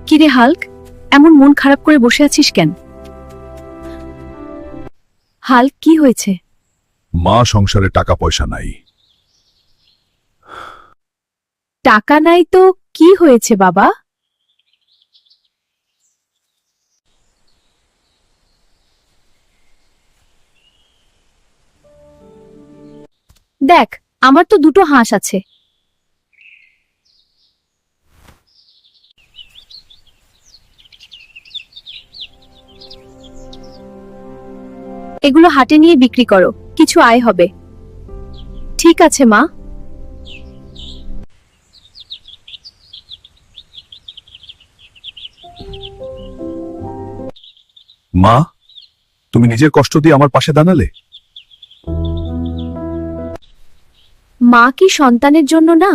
কিরে হাল্ক, এমন মন খারাপ করে বসে আছিস কেন? হাল্ক, কি হয়েছে? মা, সংসারে টাকা পয়সা নাই। টাকা নাই তো কি হয়েছে বাবা? দেখ, আমার তো দুটো হাঁস আছে। এগুলো হাটে নিয়ে বিক্রি করো, কিছু আয় হবে। ঠিক আছে মা। মা, তুমি নিজের কষ্ট দিয়ে আমার পাশে দাঁড়ালে। মা কি সন্তানের জন্য না,